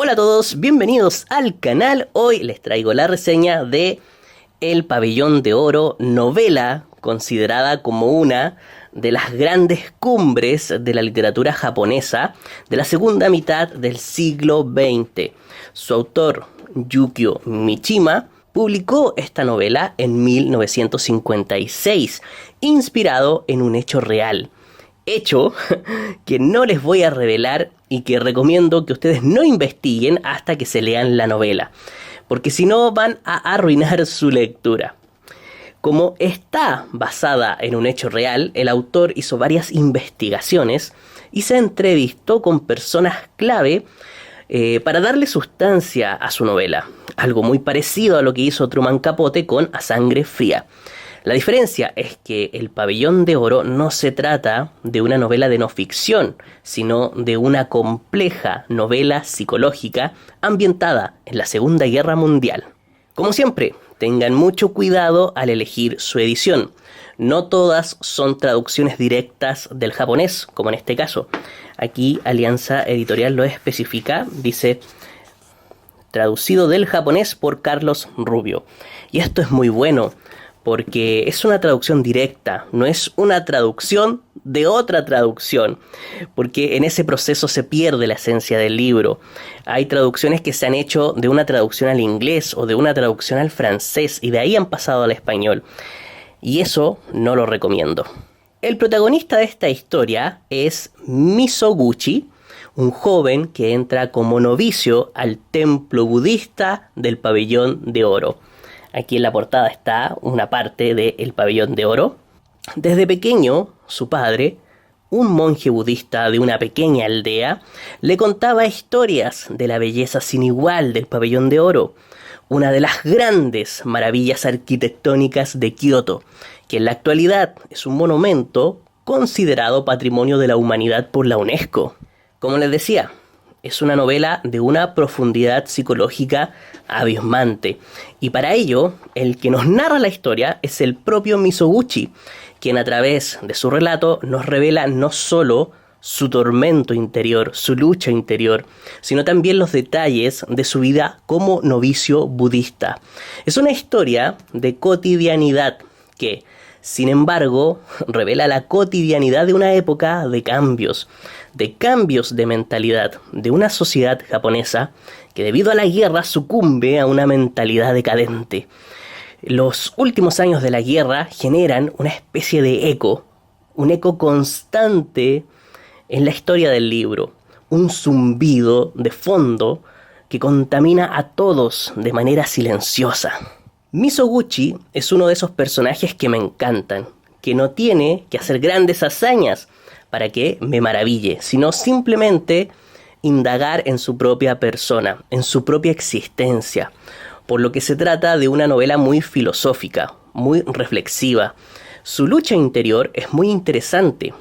Hola a todos, bienvenidos al canal. Hoy les traigo la reseña de El Pabellón de Oro, novela considerada como una de las grandes cumbres de la literatura japonesa de la segunda mitad del siglo XX. Su autor, Yukio Mishima, publicó esta novela en 1956, inspirado en un hecho real. Hecho que no les voy a revelar y que recomiendo que ustedes no investiguen hasta que se lean la novela, porque si no van a arruinar su lectura. Como está basada en un hecho real, el autor hizo varias investigaciones y se entrevistó con personas clave para darle sustancia a su novela, algo muy parecido a lo que hizo Truman Capote con A Sangre Fría. La diferencia es que El Pabellón de Oro no se trata de una novela de no ficción, sino de una compleja novela psicológica ambientada en la Segunda Guerra Mundial. Como siempre, tengan mucho cuidado al elegir su edición. No todas son traducciones directas del japonés, como en este caso. Aquí Alianza Editorial lo especifica, dice traducido del japonés por Carlos Rubio. Y esto es muy bueno, porque es una traducción directa, no es una traducción de otra traducción, porque en ese proceso se pierde la esencia del libro. Hay traducciones que se han hecho de una traducción al inglés o de una traducción al francés y de ahí han pasado al español, y eso no lo recomiendo. El protagonista de esta historia es Misoguchi, un joven que entra como novicio al templo budista del Pabellón de Oro. Aquí en la portada está una parte de El Pabellón de Oro. Desde pequeño, su padre, un monje budista de una pequeña aldea, le contaba historias de la belleza sin igual del Pabellón de Oro, una de las grandes maravillas arquitectónicas de Kioto, que en la actualidad es un monumento considerado Patrimonio de la Humanidad por la UNESCO. Como les decía, es una novela de una profundidad psicológica abismante. Y para ello, el que nos narra la historia es el propio Misoguchi, quien a través de su relato nos revela no solo su tormento interior, su lucha interior, sino también los detalles de su vida como novicio budista. Es una historia de cotidianidad que, sin embargo, revela la cotidianidad de una época de cambios de mentalidad, de una sociedad japonesa que debido a la guerra sucumbe a una mentalidad decadente. Los últimos años de la guerra generan una especie de eco, un eco constante en la historia del libro, un zumbido de fondo que contamina a todos de manera silenciosa. Misoguchi es uno de esos personajes que me encantan, que no tiene que hacer grandes hazañas para que me maraville, sino simplemente indagar en su propia persona, en su propia existencia, por lo que se trata de una novela muy filosófica, muy reflexiva. Su lucha interior es muy interesante.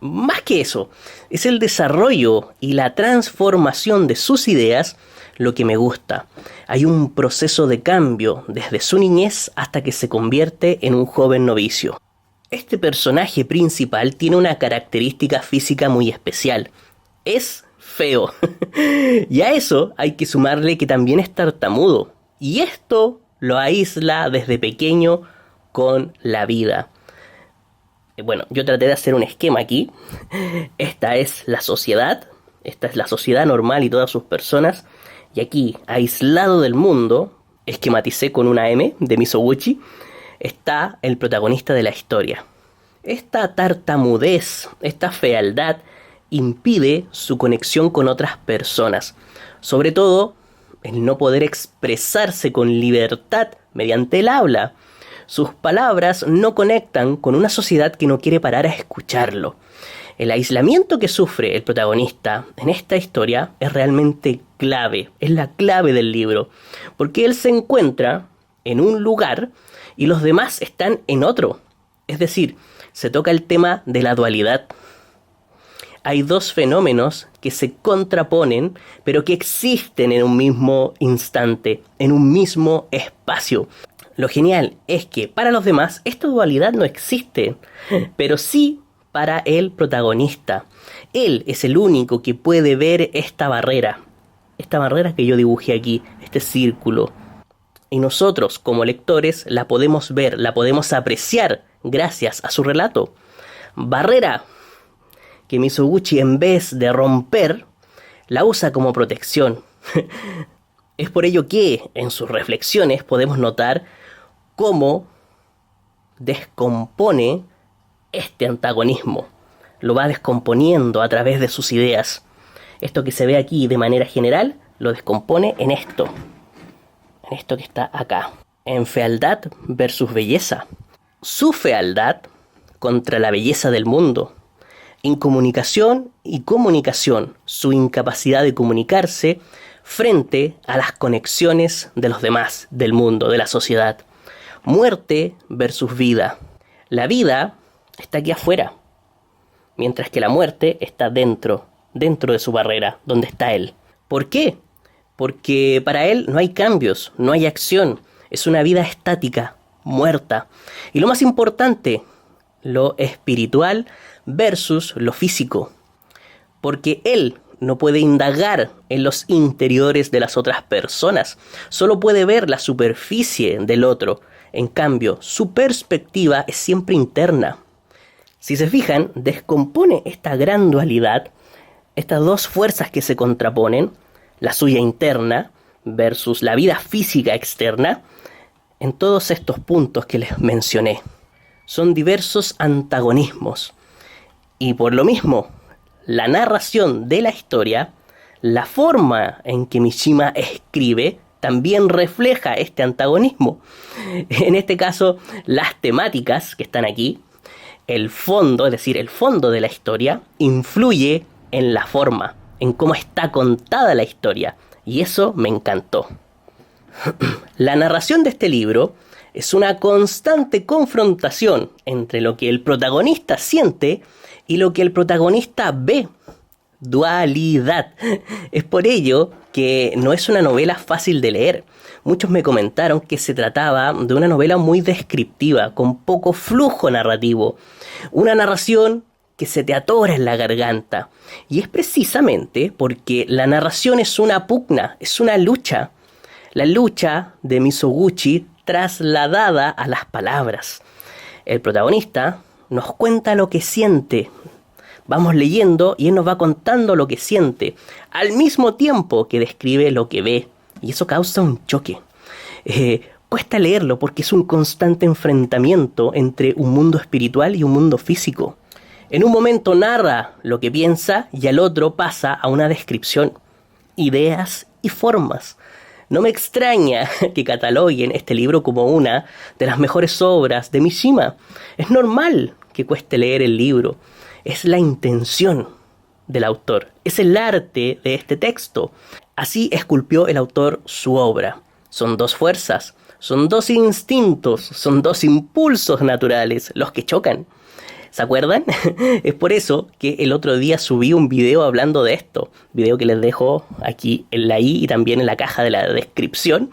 Más que eso, es el desarrollo y la transformación de sus ideas lo que me gusta. Hay un proceso de cambio desde su niñez hasta que se convierte en un joven novicio. Este personaje principal tiene una característica física muy especial. Es feo. Y a eso hay que sumarle que también es tartamudo. Y esto lo aísla desde pequeño con la vida. Bueno, yo traté de hacer un esquema aquí. Esta es la sociedad normal y todas sus personas. Y aquí, aislado del mundo, esquematicé con una M de Misoguchi, está el protagonista de la historia. Esta tartamudez, esta fealdad, impide su conexión con otras personas. Sobre todo, el no poder expresarse con libertad mediante el habla. Sus palabras no conectan con una sociedad que no quiere parar a escucharlo. El aislamiento que sufre el protagonista en esta historia es realmente clave, es la clave del libro, porque él se encuentra en un lugar y los demás están en otro. Es decir, se toca el tema de la dualidad. Hay dos fenómenos que se contraponen, pero que existen en un mismo instante, en un mismo espacio. Lo genial es que para los demás esta dualidad no existe, pero sí para el protagonista. Él es el único que puede ver esta barrera. esta barrera que yo dibujé aquí, este círculo. Y nosotros, como lectores, la podemos ver, la podemos apreciar gracias a su relato. Barrera que Mizoguchi, en vez de romper, la usa como protección. Es por ello que en sus reflexiones podemos notar cómo descompone este antagonismo. Lo va descomponiendo a través de sus ideas. Esto que se ve aquí de manera general, lo descompone en esto que está acá. En fealdad versus belleza. Su fealdad contra la belleza del mundo. Incomunicación y comunicación. Su incapacidad de comunicarse frente a las conexiones de los demás, del mundo, de la sociedad. Muerte versus vida. La vida está aquí afuera, mientras que la muerte está dentro de su barrera, donde está él. ¿Por qué? Porque para él no hay cambios, no hay acción. Es una vida estática, muerta. Y lo más importante, lo espiritual versus lo físico. Porque él no puede indagar en los interiores de las otras personas. Solo puede ver la superficie del otro. En cambio, su perspectiva es siempre interna. Si se fijan, descompone esta gran dualidad, estas dos fuerzas que se contraponen, la suya interna versus la vida física externa, en todos estos puntos que les mencioné. Son diversos antagonismos. Y por lo mismo, la narración de la historia, la forma en que Mishima escribe, también refleja este antagonismo. En este caso, las temáticas que están aquí, el fondo, es decir, el fondo de la historia, influye en la forma, en cómo está contada la historia. Y eso me encantó. La narración de este libro es una constante confrontación entre lo que el protagonista siente y lo que el protagonista ve. Dualidad. Es por ello que no es una novela fácil de leer. Muchos me comentaron que se trataba de una novela muy descriptiva, con poco flujo narrativo. Una narración que se te atora en la garganta. Y es precisamente porque la narración es una pugna, es una lucha. La lucha de Mizoguchi trasladada a las palabras. El protagonista nos cuenta lo que siente. Vamos leyendo y él nos va contando lo que siente, al mismo tiempo que describe lo que ve. Y eso causa un choque. Cuesta leerlo porque es un constante enfrentamiento entre un mundo espiritual y un mundo físico. En un momento narra lo que piensa y al otro pasa a una descripción, ideas y formas. No me extraña que cataloguen este libro como una de las mejores obras de Mishima. Es normal que cueste leer el libro. Es la intención del autor, es el arte de este texto. Así esculpió el autor su obra. Son dos fuerzas, son dos instintos, son dos impulsos naturales los que chocan. ¿Se acuerdan? Es por eso que el otro día subí un video hablando de esto. Video que les dejo aquí en la i y también en la caja de la descripción.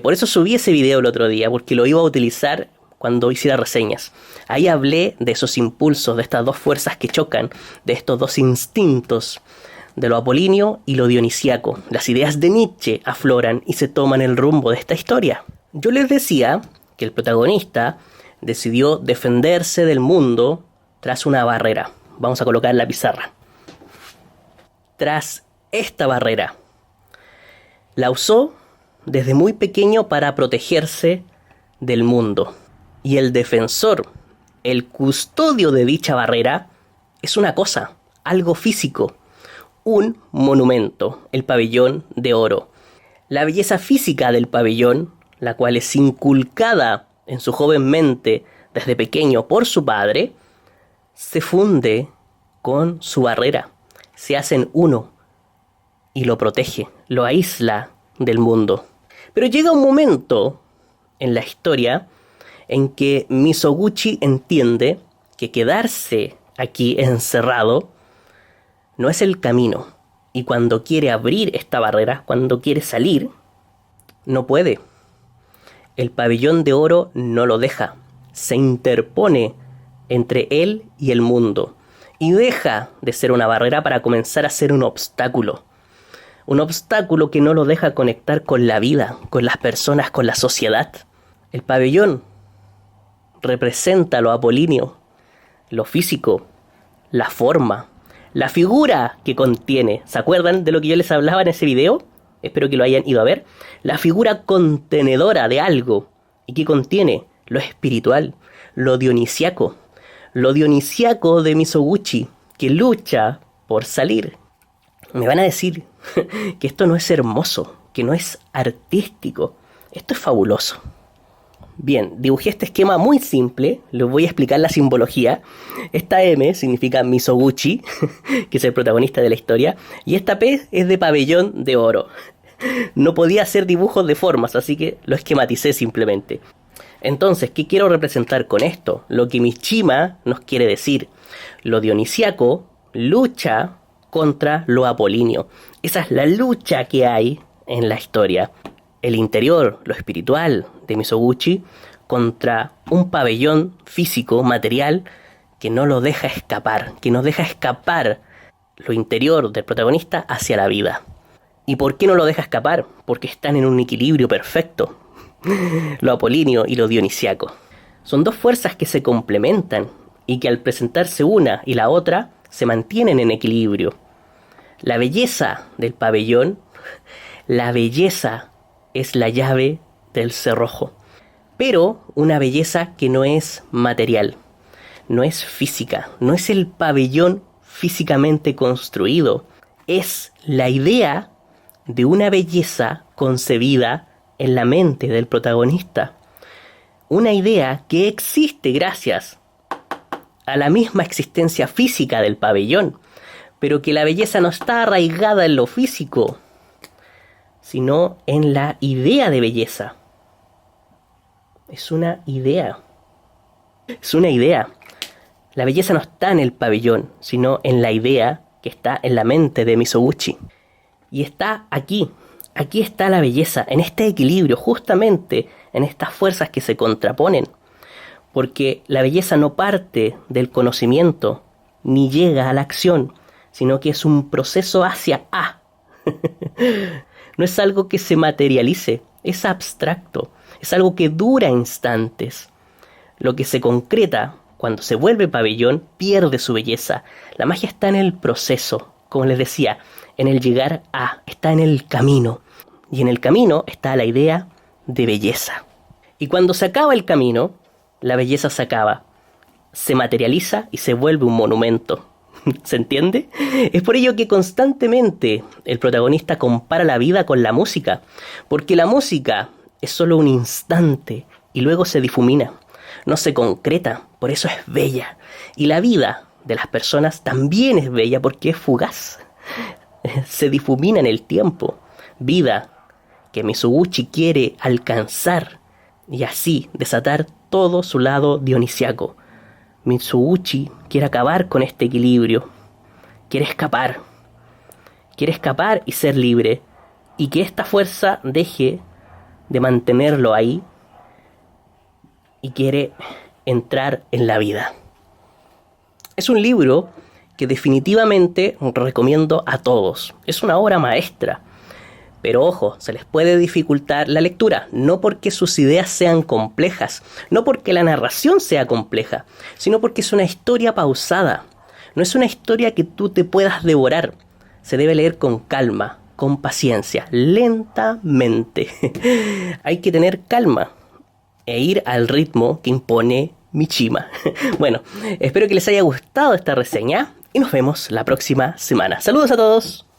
Por eso subí ese video el otro día, porque lo iba a utilizar cuando hiciera reseñas. Ahí hablé de esos impulsos, de estas dos fuerzas que chocan, de estos dos instintos, de lo apolíneo y lo dionisíaco. Las ideas de Nietzsche afloran y se toman el rumbo de esta historia. Yo les decía que el protagonista decidió defenderse del mundo tras una barrera. Vamos a colocar en la pizarra. Tras esta barrera. La usó desde muy pequeño para protegerse del mundo. Y el defensor, el custodio de dicha barrera, es una cosa, algo físico. Un monumento, el pabellón de oro. La belleza física del pabellón, la cual es inculcada en su joven mente desde pequeño por su padre, se funde con su barrera, se hacen uno y lo protege, lo aísla del mundo. Pero llega un momento en la historia en que Mizoguchi entiende que quedarse aquí encerrado no es el camino, y cuando quiere abrir esta barrera, cuando quiere salir, no puede. El pabellón de oro no lo deja, se interpone entre él y el mundo, y deja de ser una barrera para comenzar a ser un obstáculo. un obstáculo que no lo deja conectar con la vida, con las personas, con la sociedad. El pabellón representa lo apolíneo, lo físico, la forma, la figura que contiene. ¿Se acuerdan de lo que yo les hablaba en ese video? Espero que lo hayan ido a ver. La figura contenedora de algo. ¿Y que contiene? Lo espiritual, lo dionisiaco. Lo dionisiaco de Mizoguchi, que lucha por salir. Me van a decir que esto no es hermoso, que no es artístico. Esto es fabuloso. Bien, dibujé este esquema muy simple, les voy a explicar la simbología. Esta M significa Mizoguchi, que es el protagonista de la historia, y esta P es de pabellón de oro. No podía hacer dibujos de formas, así que lo esquematicé simplemente. Entonces, ¿qué quiero representar con esto? Lo que Mishima nos quiere decir. Lo dionisiaco lucha contra lo apolíneo. Esa es la lucha que hay en la historia. El interior, lo espiritual de Mizoguchi contra un pabellón físico, material, que no lo deja escapar, que no deja escapar lo interior del protagonista hacia la vida. ¿Y por qué no lo deja escapar? Porque están en un equilibrio perfecto. Lo apolíneo y lo dionisiaco. Son dos fuerzas que se complementan y que al presentarse una y la otra se mantienen en equilibrio. La belleza del pabellón, la belleza es la llave del cerrojo. Pero una belleza que no es material, no es física, no es el pabellón físicamente construido. Es la idea de una belleza concebida en la mente del protagonista. Una idea que existe gracias a la misma existencia física del pabellón, pero que la belleza no está arraigada en lo físico, sino en la idea de belleza. Es una idea. Es una idea. La belleza no está en el pabellón, sino en la idea que está en la mente de Mizoguchi. Y está aquí. Aquí está la belleza, en este equilibrio, justamente en estas fuerzas que se contraponen. Porque la belleza no parte del conocimiento, ni llega a la acción, sino que es un proceso hacia A. No es algo que se materialice, es abstracto, es algo que dura instantes. Lo que se concreta cuando se vuelve pabellón pierde su belleza. La magia está en el proceso, como les decía, en el llegar a, está en el camino. Y en el camino está la idea de belleza. Y cuando se acaba el camino, la belleza se acaba, se materializa y se vuelve un monumento. ¿Se entiende? Es por ello que constantemente el protagonista compara la vida con la música, porque la música es solo un instante y luego se difumina, no se concreta, por eso es bella. Y la vida de las personas también es bella porque es fugaz, se difumina en el tiempo, vida que Mizoguchi quiere alcanzar y así desatar todo su lado dionisiaco. Mizoguchi quiere acabar con este equilibrio, quiere escapar y ser libre, y que esta fuerza deje de mantenerlo ahí y quiere entrar en la vida. Es un libro que definitivamente recomiendo a todos, es una obra maestra. Pero ojo, se les puede dificultar la lectura, no porque sus ideas sean complejas, no porque la narración sea compleja, sino porque es una historia pausada. No es una historia que tú te puedas devorar. Se debe leer con calma, con paciencia, lentamente. Hay que tener calma e ir al ritmo que impone Mishima. Bueno, espero que les haya gustado esta reseña y nos vemos la próxima semana. Saludos a todos.